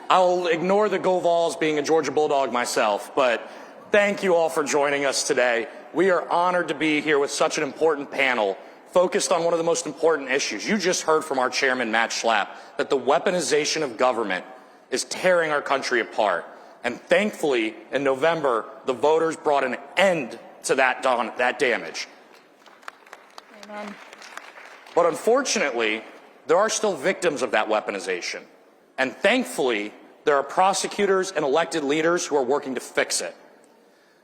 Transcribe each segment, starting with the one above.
I'll ignore the Go Vols being a Georgia Bulldog myself, but thank you all for joining us today. We are honored to be here with such an important panel focused on one of the most important issues. You just heard from our chairman, Matt Schlapp, that the weaponization of government is tearing our country apart. And thankfully, in November, the voters brought an end to that damage. Amen. But unfortunately, there are still victims of that weaponization. And thankfully, there are prosecutors and elected leaders who are working to fix it.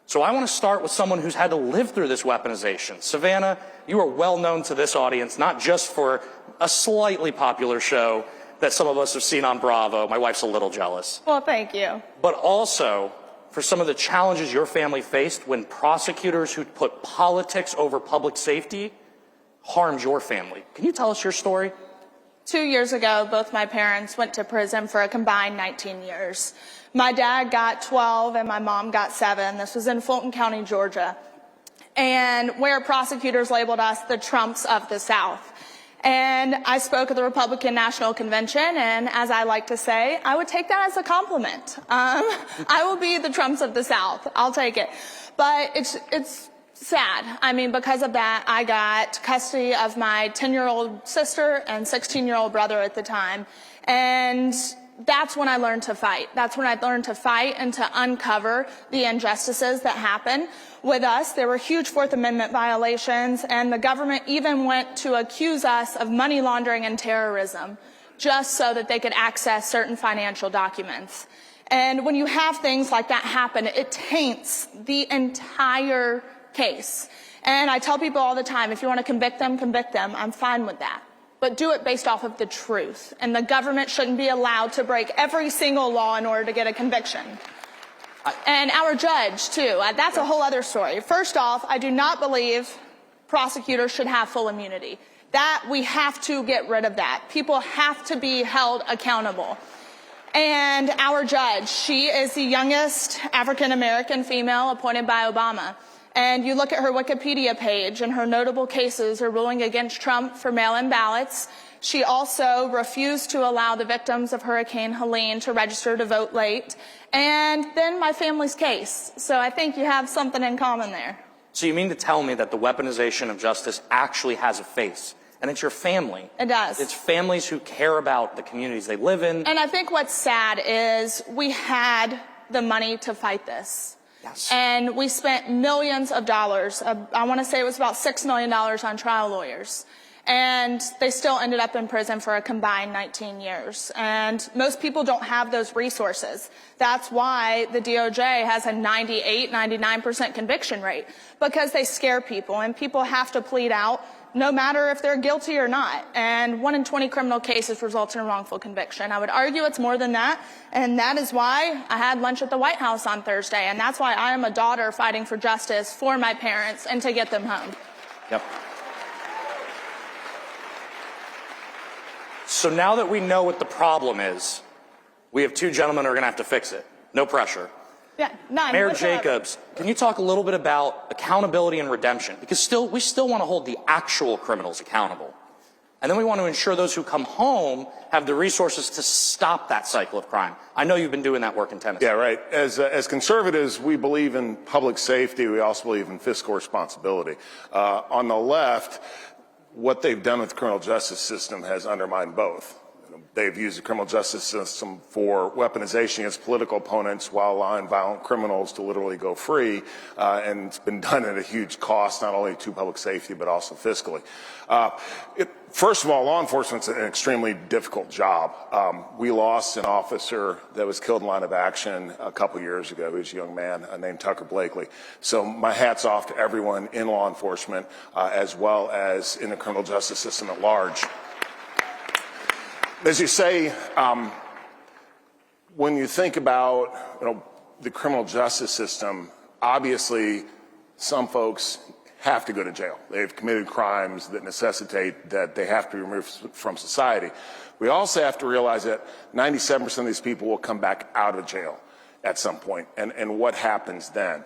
So I want to start with someone who's had to live through this weaponization. Savannah, you are well known to this audience, not just for a slightly popular show that some of us have seen on Bravo. My wife's a little jealous. Well, thank you. But also for some of the challenges your family faced when prosecutors who put politics over public safety harmed your family. Can you tell us your story? 2 years ago, both my parents went to prison for a combined 19 years. My dad got 12 and my mom got 7. This was in Fulton County, Georgia, and where prosecutors labeled us the Trumps of the South. And I spoke at the Republican National Convention, and as I like to say, I would take that as a compliment. I will be the Trumps of the South. I'll take it. But it's sad. I mean, because of that, I got custody of my 10-year-old sister and 16-year-old brother at the time. And that's when I learned to fight. That's when I learned to fight and to uncover the injustices that happen with us. There were huge Fourth Amendment violations, and the government even went to accuse us of money laundering and terrorism just so that they could access certain financial documents. And when you have things like that happen, it taints the entire case. And I tell people all the time, if you want to convict them, I'm fine with that. But do it based off of the truth. And the government shouldn't be allowed to break every single law in order to get a conviction. And our judge, too. That's a whole other story. First off, I do not believe prosecutors should have full immunity. That, we have to get rid of that. People have to be held accountable. And our judge, she is the youngest African-American female appointed by Obama. And you look at her Wikipedia page, and her notable cases are ruling against Trump for mail-in ballots. She also refused to allow the victims of Hurricane Helene to register to vote late. And then my family's case. So I think you have something in common there. So you mean to tell me that the weaponization of justice actually has a face? And it's your family. It does. It's families who care about the communities they live in. And I think what's sad is we had the money to fight this. Yes. And we spent millions of dollars. I want to say it was about $6 million on trial lawyers. And they still ended up in prison for a combined 19 years. And most people don't have those resources. That's why the DOJ has a 98, 99% conviction rate, because they scare people, and people have to plead out no matter if they're guilty or not. And 1 in 20 criminal cases results in a wrongful conviction. I would argue it's more than that, and that is why I had lunch at the White House on Thursday, and that's why I am a daughter fighting for justice for my parents and to get them home. Yep. So now that we know what the problem is, we have 2 gentlemen who are going to have to fix it. No pressure. Yeah, none. Mayor Jacobs, can you talk a little bit about accountability and redemption? Because we still want to hold the actual criminals accountable. And then we want to ensure those who come home have the resources to stop that cycle of crime. I know you've been doing that work in Tennessee. Yeah, right. As conservatives, we believe in public safety. We also believe in fiscal responsibility. On the left, what they've done with the criminal justice system has undermined both. They've used the criminal justice system for weaponization against political opponents while allowing violent criminals to literally go free, and it's been done at a huge cost, not only to public safety, but also fiscally. First of all, law enforcement's an extremely difficult job. We lost an officer that was killed in line of action a couple years ago. He was a young man named Tucker Blakely. So my hat's off to everyone in law enforcement, as well as in the criminal justice system at large. As you say, when you think about the criminal justice system, obviously some folks have to go to jail. They've committed crimes that necessitate that they have to be removed from society. We also have to realize that 97% of these people will come back out of jail at some point, and what happens then.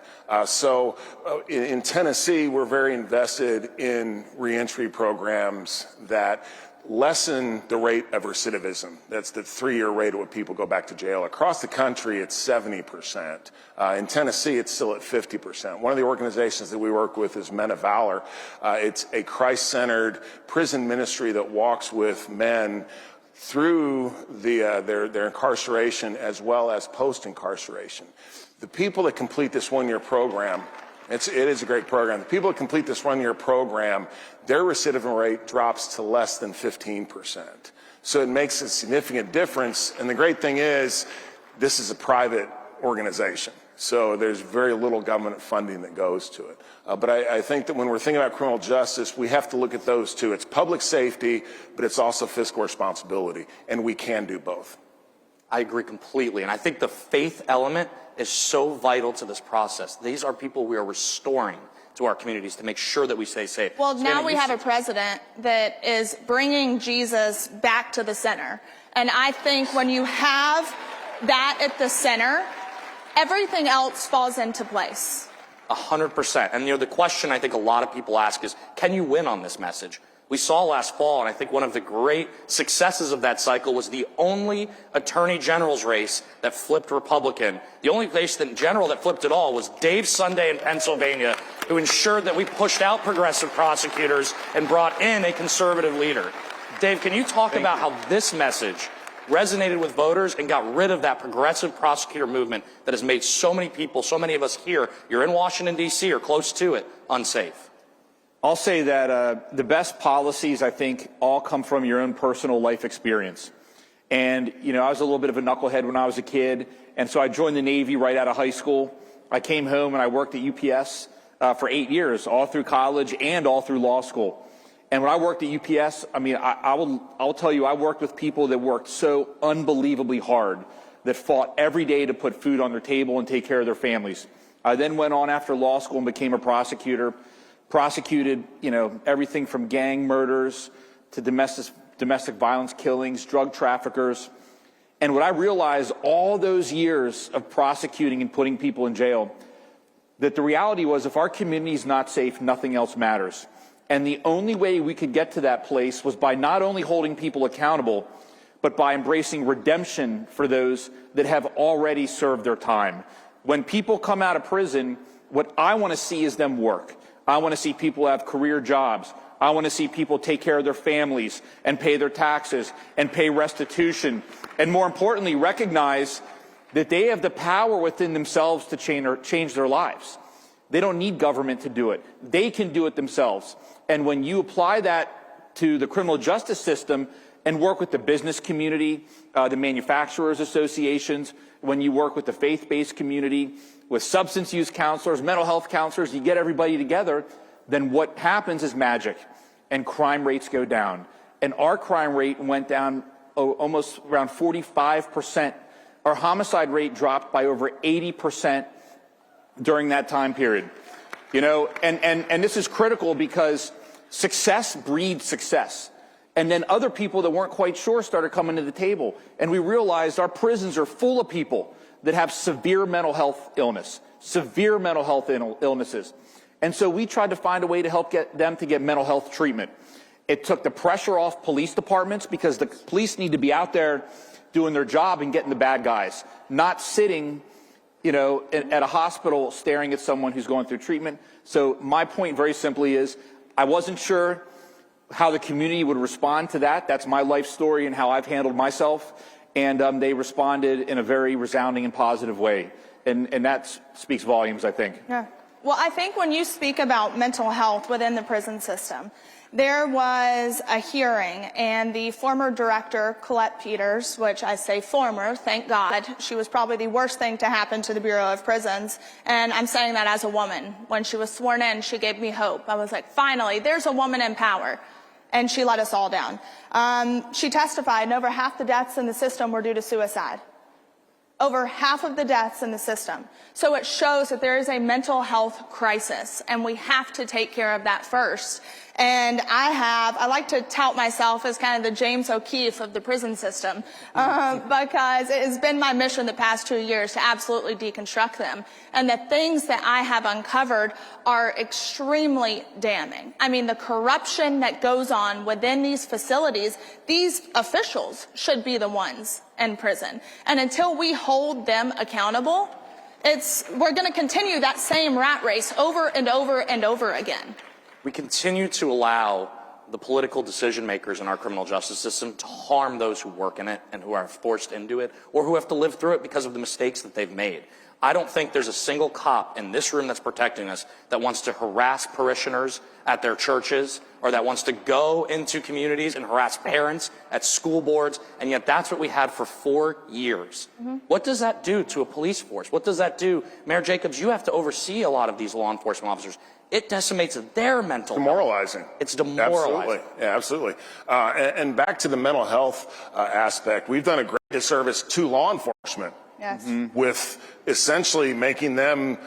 In Tennessee, we're very invested in reentry programs that lessen the rate of recidivism. That's the 3-year rate of when people go back to jail. Across the country, it's 70%. In Tennessee, it's still at 50%. One of the organizations that we work with is Men of Valor. It's a Christ-centered prison ministry that walks with men through their incarceration as well as post-incarceration. The people that complete this 1-year program, it is a great program. The people that complete this 1-year program, their recidivism rate drops to less than 15%. So it makes a significant difference. And the great thing is, this is a private organization. So there's very little government funding that goes to it. But I think that when we're thinking about criminal justice, we have to look at those two. It's public safety, but it's also fiscal responsibility. And we can do both. I agree completely. And I think the faith element is so vital to this process. These are people we are restoring to our communities to make sure that we stay safe. Well, now we have a president that is bringing Jesus back to the center. And I think when you have that at the center, everything else falls into place. 100%. And the question I think a lot of people ask is, can you win on this message? We saw last fall, and I think one of the great successes of that cycle was the only attorney general's race that flipped Republican. The only race in general that flipped at all was Dave Sunday in Pennsylvania, who ensured that we pushed out progressive prosecutors and brought in a conservative leader. Dave, can you talk about how this message resonated with voters and got rid of that progressive prosecutor movement that has made so many people, so many of us here, you're in Washington, D.C. or close to it, unsafe? I'll say that the best policies, I think, all come from your own personal life experience. And, I was a little bit of a knucklehead when I was a kid, and so I joined the Navy right out of high school. I came home and I worked at UPS for 8 years, all through college and all through law school. And when I worked at UPS, I'll tell you, I worked with people that worked so unbelievably hard, that fought every day to put food on their table and take care of their families. I then went on after law school and became a prosecutor. Prosecuted, everything from gang murders to domestic violence killings, drug traffickers. And what I realized all those years of prosecuting and putting people in jail, that the reality was if our community is not safe, nothing else matters. And the only way we could get to that place was by not only holding people accountable, but by embracing redemption for those that have already served their time. When people come out of prison, what I want to see is them work. I want to see people have career jobs. I want to see people take care of their families and pay their taxes and pay restitution. And more importantly, recognize that they have the power within themselves to change their lives. They don't need government to do it. They can do it themselves. And when you apply that to the criminal justice system and work with the business community, the manufacturers associations, when you work with the faith-based community, with substance use counselors, mental health counselors, you get everybody together, then what happens is magic, and crime rates go down. And our crime rate went down almost around 45%. Our homicide rate dropped by over 80% during that time period. And this is critical because success breeds success. And then other people that weren't quite sure started coming to the table. And we realized our prisons are full of people that have severe mental health illnesses. And so we tried to find a way to help get them to get mental health treatment. It took the pressure off police departments because the police need to be out there doing their job and getting the bad guys, not sitting, at a hospital staring at someone who's going through treatment. So my point very simply is I wasn't sure how the community would respond to that. That's my life story and how I've handled myself. And they responded in a very resounding and positive way. And that speaks volumes, I think. Yeah. Well, I think when you speak about mental health within the prison system, there was a hearing, and the former director, Colette Peters, which I say former, thank God, she was probably the worst thing to happen to the Bureau of Prisons, and I'm saying that as a woman. When she was sworn in, she gave me hope. I was like, finally, there's a woman in power. And she let us all down. She testified, and over half the deaths in the system were due to suicide. Over half of the deaths in the system. So it shows that there is a mental health crisis, and we have to take care of that first. And I like to tout myself as kind of the James O'Keefe of the prison system, because it has been my mission the past 2 years to absolutely deconstruct them. And the things that I have uncovered are extremely damning. I mean, the corruption that goes on within these facilities, these officials should be the ones in prison. And until we hold them accountable, we're going to continue that same rat race over and over and over again. We continue to allow the political decision makers in our criminal justice system to harm those who work in it and who are forced into it or who have to live through it because of the mistakes that they've made. I don't think there's a single cop in this room that's protecting us that wants to harass parishioners at their churches or that wants to go into communities and harass parents at school boards, and yet that's what we had for 4 years. What does that do to a police force? What does that do? Mayor Jacobs, you have to oversee a lot of these law enforcement officers. It decimates their mental health. Demoralizing. It's demoralizing. Absolutely. Yeah, absolutely. And back to the mental health aspect, we've done a great disservice to law enforcement. Yes. With essentially making them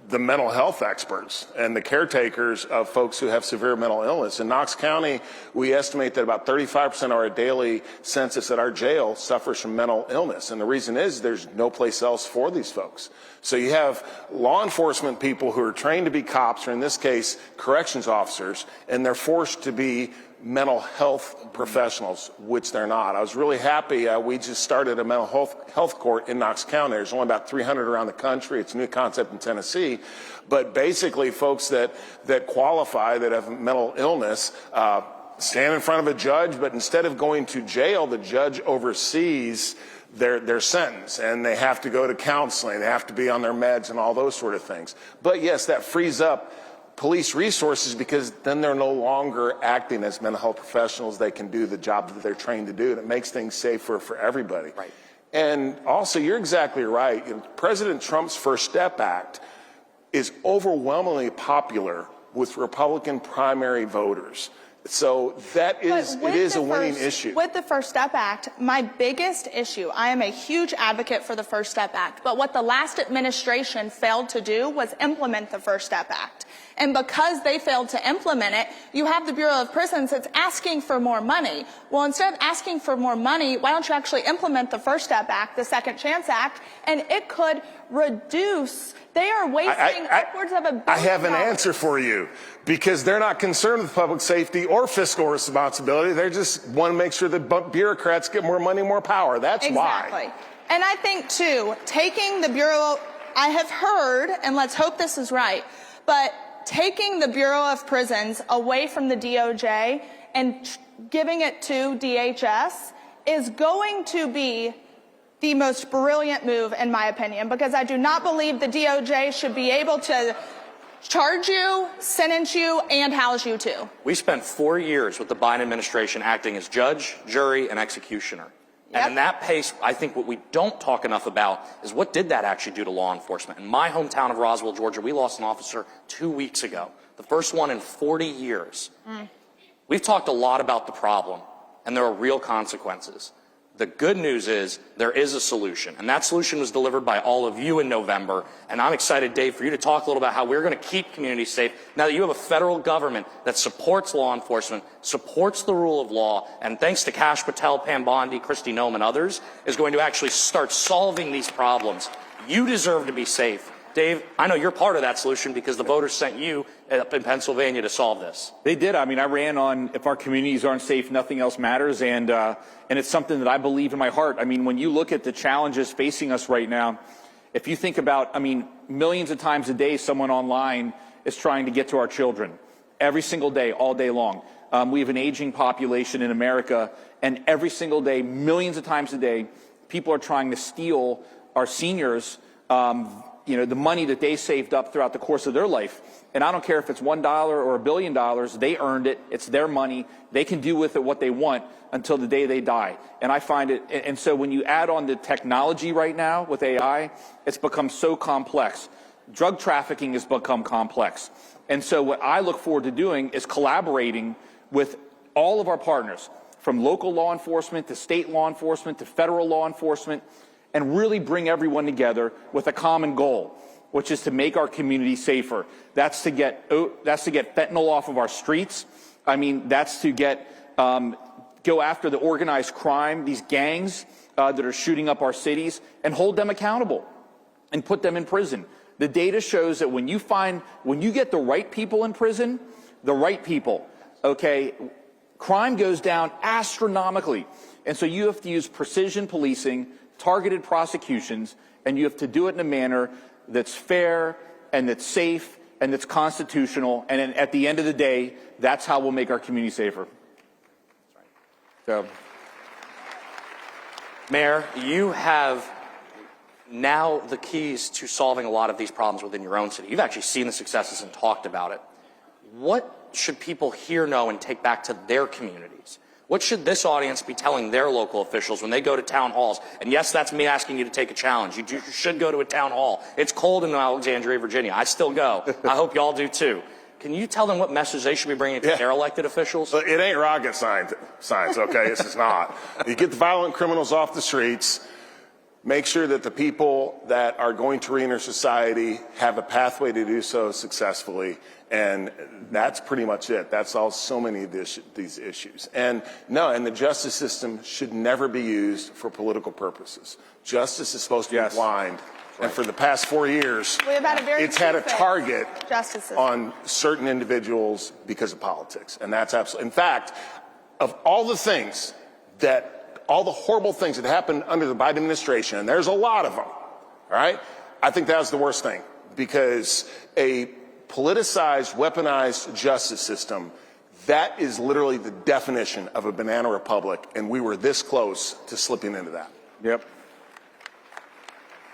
the mental health experts and the caretakers of folks who have severe mental illness. In Knox County, we estimate that about 35% of our daily census at our jail suffers from mental illness. And the reason is there's no place else for these folks. So you have law enforcement people who are trained to be cops, or in this case, corrections officers, and they're forced to be mental health professionals, which they're not. I was really happy. We just started a mental health court in Knox County. There's only about 300 around the country. It's a new concept in Tennessee. But basically, folks that qualify, that have mental illness, stand in front of a judge, but instead of going to jail, the judge oversees their sentence, and they have to go to counseling. They have to be on their meds and all those sort of things. But yes, that frees up police resources because then they're no longer acting as mental health professionals. They can do the job that they're trained to do, and it makes things safer for everybody. Right. And also, you're exactly right. President Trump's First Step Act is overwhelmingly popular with Republican primary voters. So it is a winning issue. With the First Step Act, my biggest issue, I am a huge advocate for the First Step Act, but what the last administration failed to do was implement the First Step Act. And because they failed to implement it, you have the Bureau of Prisons that's asking for more money. Well, instead of asking for more money, why don't you actually implement the First Step Act, the Second Chance Act, and it could reduce, they are wasting upwards of $1 billion. I have an answer for you, because they're not concerned with public safety or fiscal responsibility. They just want to make sure that bureaucrats get more money, more power. That's why. Exactly. And I think, too, taking the Bureau, I have heard, and let's hope this is right, but taking the Bureau of Prisons away from the DOJ and giving it to DHS is going to be the most brilliant move, in my opinion, because I do not believe the DOJ should be able to charge you, sentence you, and house you too. We spent 4 years with the Biden administration acting as judge, jury, and executioner. Yep. And in that pace, I think what we don't talk enough about is what did that actually do to law enforcement. In my hometown of Roswell, Georgia, we lost an officer 2 weeks ago, the first one in 40 years. We've talked a lot about the problem, and there are real consequences. The good news is there is a solution, and that solution was delivered by all of you in November. And I'm excited, Dave, for you to talk a little about how we're going to keep communities safe now that you have a federal government that supports law enforcement, supports the rule of law, and thanks to Kash Patel, Pam Bondi, Kristi Noem, and others, is going to actually start solving these problems. You deserve to be safe. Dave, I know you're part of that solution because the voters sent you up in Pennsylvania to solve this. They did. I mean, I ran on if our communities aren't safe, nothing else matters. And it's something that I believe in my heart. I mean, when you look at the challenges facing us right now, if you think about, I mean, millions of times a day, someone online is trying to get to our children. Every single day, all day long. We have an aging population in America, and every single day, millions of times a day, people are trying to steal our seniors, the money that they saved up throughout the course of their life. And I don't care if it's $1 or $1 billion, they earned it. It's their money. They can do with it what they want until the day they die. And I find it, and so when you add on the technology right now with AI, it's become so complex. Drug trafficking has become complex. And so what I look forward to doing is collaborating with all of our partners, from local law enforcement to state law enforcement to federal law enforcement, and really bring everyone together with a common goal, which is to make our community safer. That's to get fentanyl off of our streets. I mean, that's to go after the organized crime, these gangs that are shooting up our cities, and hold them accountable and put them in prison. The data shows that when you get the right people in prison, okay, crime goes down astronomically. And so you have to use precision policing, targeted prosecutions, and you have to do it in a manner that's fair and that's safe and that's constitutional. And at the end of the day, that's how we'll make our community safer. So, Mayor, you have now the keys to solving a lot of these problems within your own city. You've actually seen the successes and talked about it. What should people here know and take back to their communities? What should this audience be telling their local officials when they go to town halls? And yes, that's me asking you to take a challenge. You should go to a town hall. It's cold in Alexandria, Virginia. I still go. I hope y'all do too. Can you tell them what message they should be bringing to their elected officials? It ain't rocket science, okay? This is not. You get the violent criminals off the streets. Make sure that the people that are going to reenter society have a pathway to do so successfully. And that's pretty much it. That solves so many of these issues. And the justice system should never be used for political purposes. Justice is supposed to be blind. And for the past 4 years, it's had a target on certain individuals because of politics. And that's absolutely, in fact, of all the horrible things that happened under the Biden administration, and there's a lot of them, all right? I think that was the worst thing, because a politicized, weaponized justice system, that is literally the definition of a banana republic, and we were this close to slipping into that. Yep.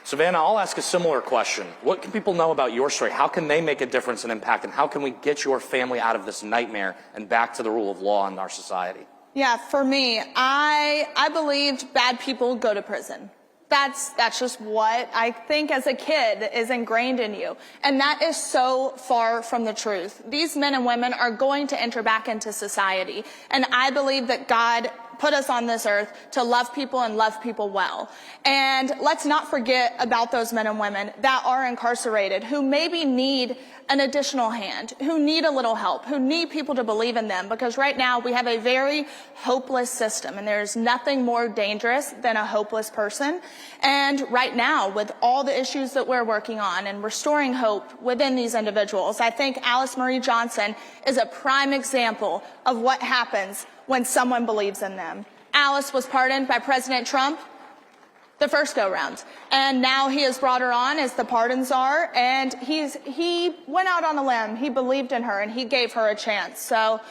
Savannah, I'll ask a similar question. What can people know about your story? How can they make a difference and impact? And how can we get your family out of this nightmare and back to the rule of law in our society? Yeah, for me, I believed bad people go to prison. That's just what I think as a kid is ingrained in you. And that is so far from the truth. These men and women are going to enter back into society. And I believe that God put us on this earth to love people and love people well. And let's not forget about those men and women that are incarcerated, who maybe need an additional hand, who need a little help, who need people to believe in them, because right now we have a very hopeless system, and there's nothing more dangerous than a hopeless person. And right now, with all the issues that we're working on and restoring hope within these individuals, I think Alice Marie Johnson is a prime example of what happens when someone believes in them. Alice was pardoned by President Trump the first go-round, and now he has brought her on as the pardon czar, and he went out on a limb. He believed in her, and he gave her a chance. So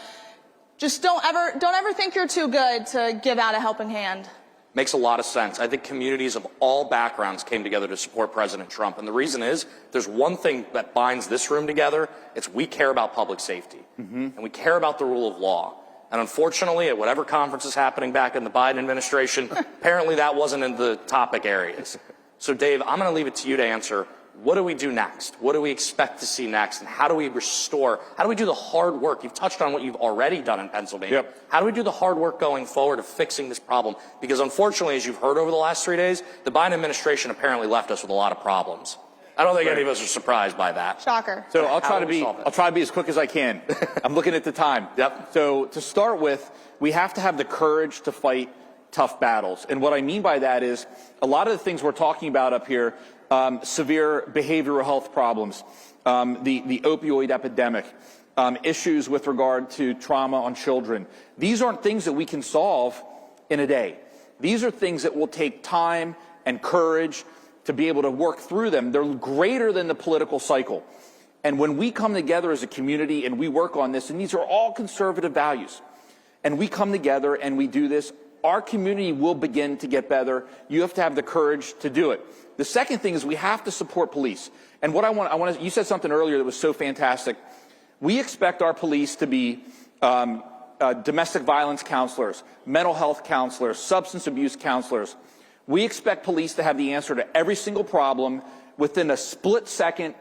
just don't ever think you're too good to give out a helping hand. Makes a lot of sense. I think communities of all backgrounds came together to support President Trump. And the reason is, there's one thing that binds this room together. It's we care about public safety. And we care about the rule of law. And unfortunately, at whatever conference is happening back in the Biden administration, apparently that wasn't in the topic areas. So Dave, I'm going to leave it to you to answer. What do we do next? What do we expect to see next? And how do we do the hard work? You've touched on what you've already done in Pennsylvania. Yep. How do we do the hard work going forward of fixing this problem? Because unfortunately, as you've heard over the last 3 days, the Biden administration apparently left us with a lot of problems. I don't think any of us are surprised by that. Shocker. So I'll try to be as quick as I can. I'm looking at the time. Yep. So to start with, we have to have the courage to fight tough battles. And what I mean by that is a lot of the things we're talking about up here, severe behavioral health problems, the opioid epidemic, issues with regard to trauma on children. These aren't things that we can solve in a day. These are things that will take time and courage to be able to work through them. They're greater than the political cycle. And when we come together as a community and we work on this, and these are all conservative values, and we come together and we do this, our community will begin to get better. You have to have the courage to do it. The second thing is we have to support police. And what you said something earlier that was so fantastic. We expect our police to be domestic violence counselors, mental health counselors, substance abuse counselors. We expect police to have the answer to every single problem within a split second,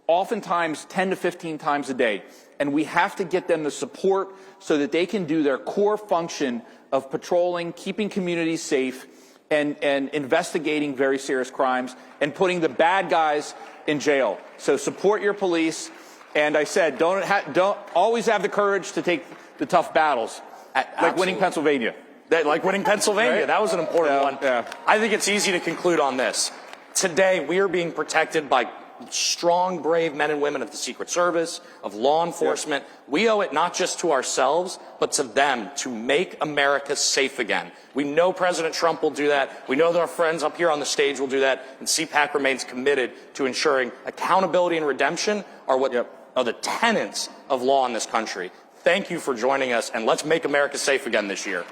oftentimes 10 to 15 times a day. And we have to get them the support so that they can do their core function of patrolling, keeping communities safe, and investigating very serious crimes and putting the bad guys in jail. So support your police And I said, don't always have the courage to take the tough battles, like winning Pennsylvania. Like winning Pennsylvania. Right? That was an important one. Yeah. I think it's easy to conclude on this. Today, we are being protected by strong, brave men and women of the Secret Service, of law enforcement. We owe it not just to ourselves, but to them to make America safe again. We know President Trump will do that. We know that our friends up here on the stage will do that. And CPAC remains committed to ensuring accountability and redemption are what are the tenets of law in this country. Thank you for joining us, and let's make America safe again this year.